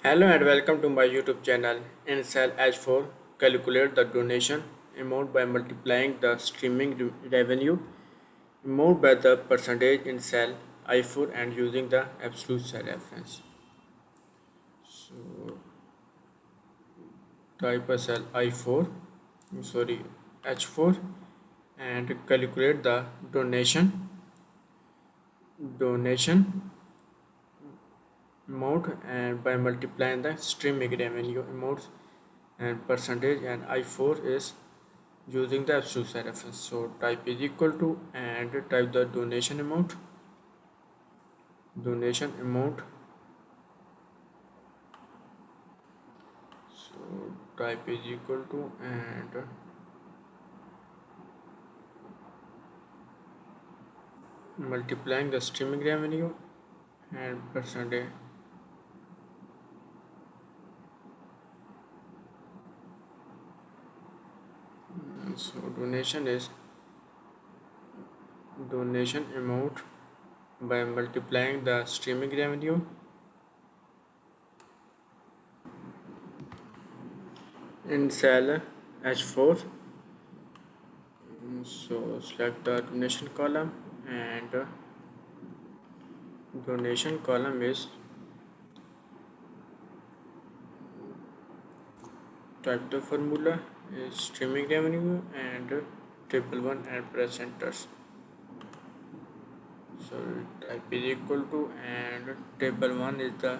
Hello and welcome to my YouTube channel. In cell H4, calculate the donation amount by multiplying the streaming revenue amount by the percentage in cell I4 and using the absolute cell reference. So type a cell H4 and calculate the donation amount and by multiplying the streaming revenue amounts and percentage and I4 is using the absolute side reference. So type is equal to and type the donation amount. So type is equal to and multiplying the streaming revenue and percentage. So donation amount by multiplying the streaming revenue in cell H4. So select the donation column and donation column is type the formula is streaming revenue and triple one and press enter. So type is equal to and table 1 is the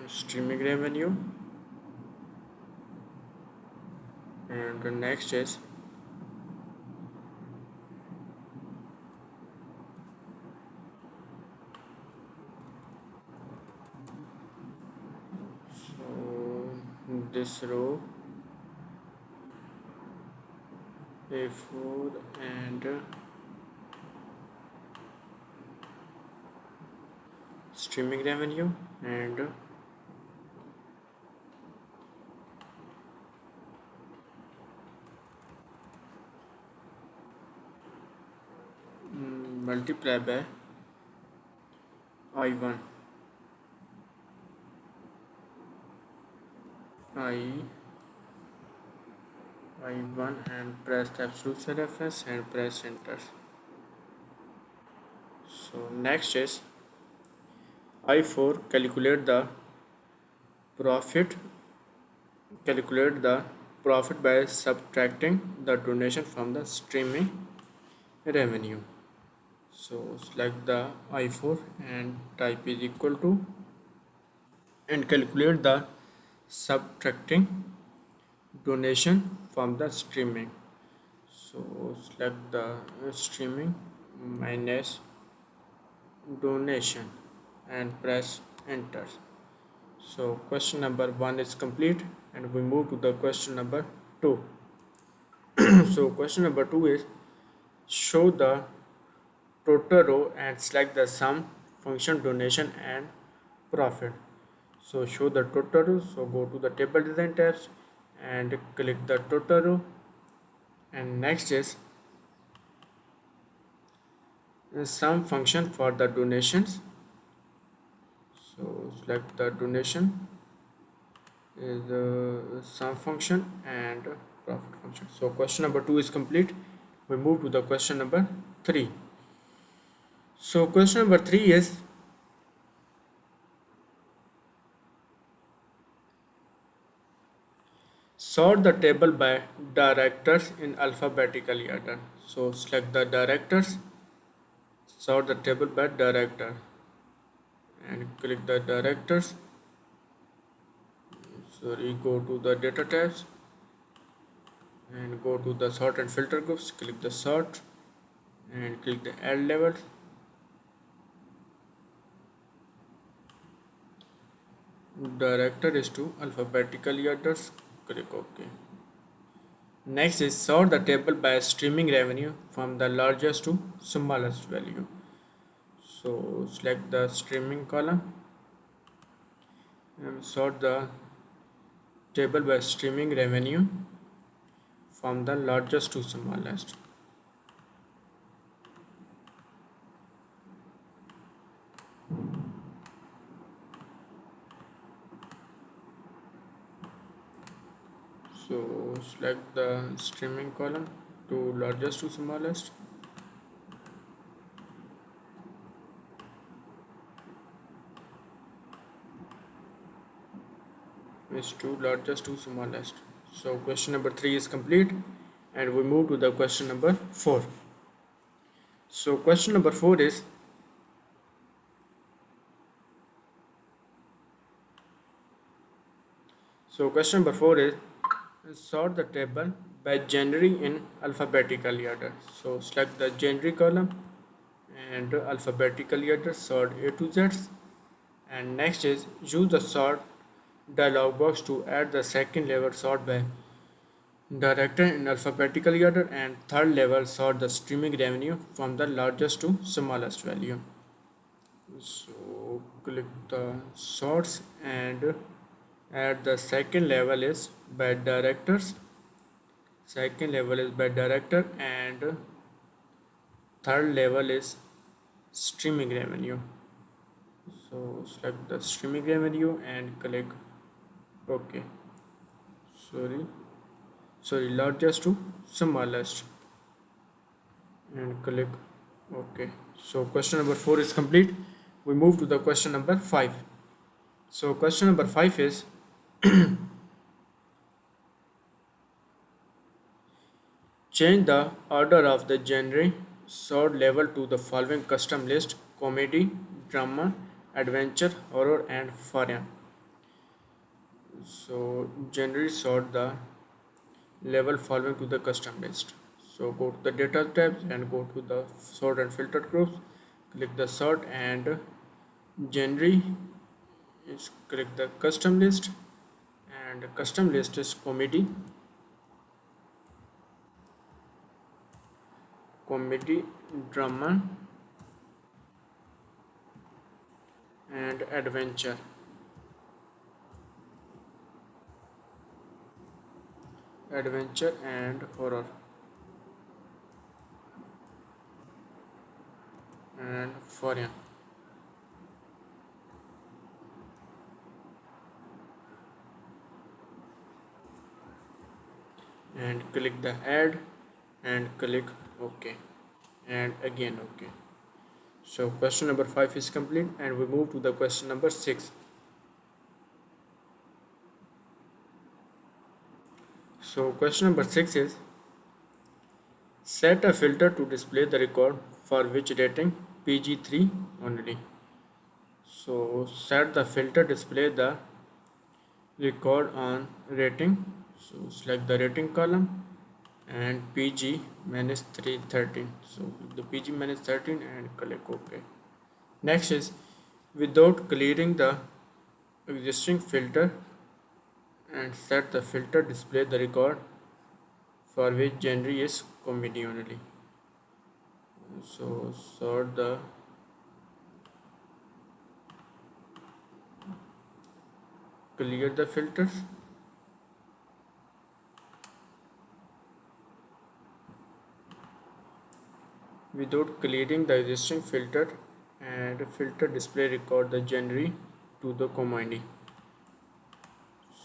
streaming revenue and the next is so this row A4 and streaming revenue and multiply by I1 I1 and press the absolute cell reference and press enter. So next is I4 profit calculate the profit by subtracting the donation from the streaming revenue. So select the I4 and type is equal to and calculate the subtracting donation from the streaming. So select the streaming minus donation and press enter. So question number 1 is complete and we move to the question number 2. So question number 2 is show the total row and select the sum, function, donation and profit. So show the total row. So go to the table design tabs and click the total row and next is sum function for the donations. So select the donation is the sum function and profit function. So question number 2 is complete. We move to the question number 3. So question number 3 is sort the table by directors in alphabetical order. So select the directors, sort the table by director and click the directors. Sorry, go to the data tabs and go to the sort and filter groups, click the sort and click the add level. Director is to alphabetical orders, click OK. Next is sort the table by streaming revenue from the largest to smallest value. So select the streaming column and sort the table by streaming revenue from the largest to smallest. So select the streaming column to largest to smallest. Is to largest to smallest. So question number 3 is complete, and we move to the question number 4. So question number 4 is, sort the table by genre in alphabetical order. So select the genre column and alphabetical order, sort A to Z. And next is use the sort dialog box to add the second level sort by director in alphabetical order, and third level sort the streaming revenue from the largest to smallest value. So click the sorts and add the second level is by directors. Second level is by director and third level is streaming revenue. So select the streaming revenue and click OK. Largest to smallest and click OK. So question number 4 is complete. We move to the question number 5. So question number 5 is, change the order of the genre sort level to the following custom list: comedy, drama, adventure, horror, and foreign. So genre sort the level following to the custom list. So go to the data tab and go to the sort and filtered groups. Click the sort and genre is click the custom list, and custom list is comedy, drama, and adventure and horror and foreign. And click the add and click OK and again OK. So question number 5 is complete, and we move to the question number 6. So question number 6 is, set a filter to display the record for which rating PG3 only. So set the filter display the record on rating. So select the rating column and PG minus 313. So the PG minus 13 and click OK. Next is, without clearing the existing filter, and set the filter display the record for which genre is comedy only. So sort the clear the filters without clearing the existing filter, and filter display record the genre to the comedy.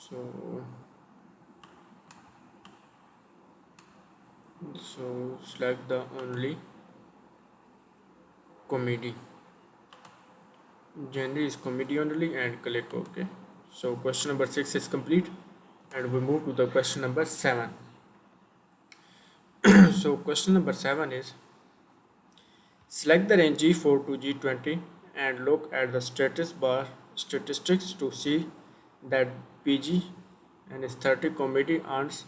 So select the only comedy, genre is comedy only, and click OK. So question number 6 is complete, and we move to the question number 7. So question number 7 is, select the range G4 to G20 and look at the status bar statistics to see that PG and its 30 comedy earns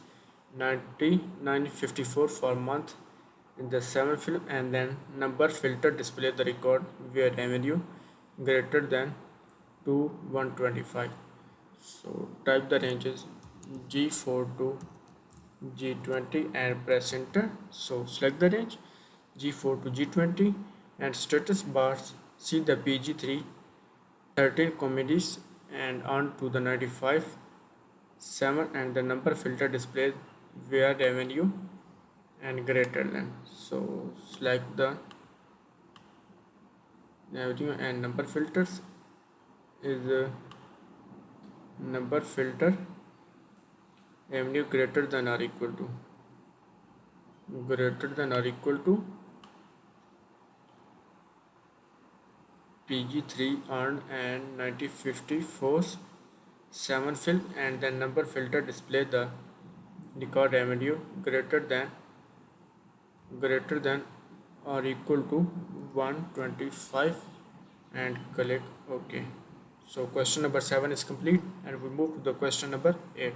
99.54 for month in the 7 film, and then number filter display the record where revenue greater than to 125. So type the ranges G4 to G20 and press enter. So select the range G4 to G20 and status bars see the PG3 13 comedies and on to the 95 7, and the number filter display where revenue and greater than. So select the revenue and number filters is number filter revenue greater than or equal to PG3 earned and 9054 7 fill, and then number filter display the record revenue greater than or equal to 125 and click OK. So question number 7 is complete, and we move to the question number 8.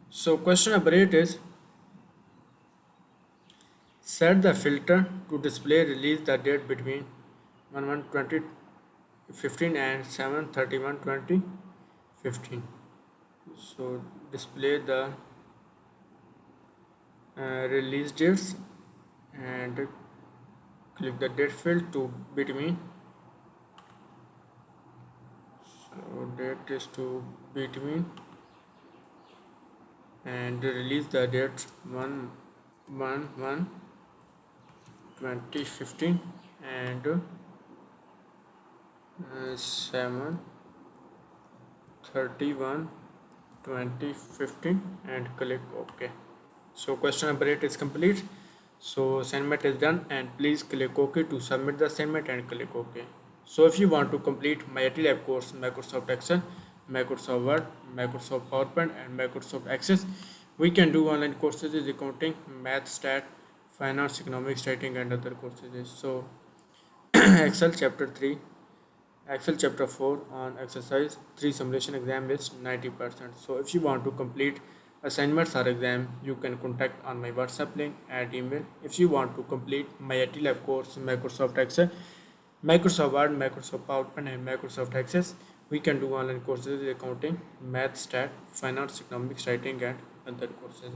So question number 8 is, set the filter to display release the date between 11/20/15 and 7/31/2015. So display the release dates and click the date field to between. So date is to between, and release the date 1/1/2015 and 7/31/2015 and click OK. So question number 8 is complete. So assignment is done, and please click OK to submit the assignment and click OK. So if you want to complete MylTLab course, Microsoft Excel, Microsoft Word, Microsoft PowerPoint and Microsoft Access, we can do online courses in accounting, math, stat, finance, economics, writing and other courses. So Excel chapter 3, Excel chapter 4 on exercise 3 simulation exam is 90%. So if you want to complete assignments or exam, you can contact on my WhatsApp link and email. If you want to complete my MylTLab course, Microsoft Excel, Microsoft Word, Microsoft PowerPoint and Microsoft Access, we can do online courses in accounting, math, stat, finance, economics, writing and other courses.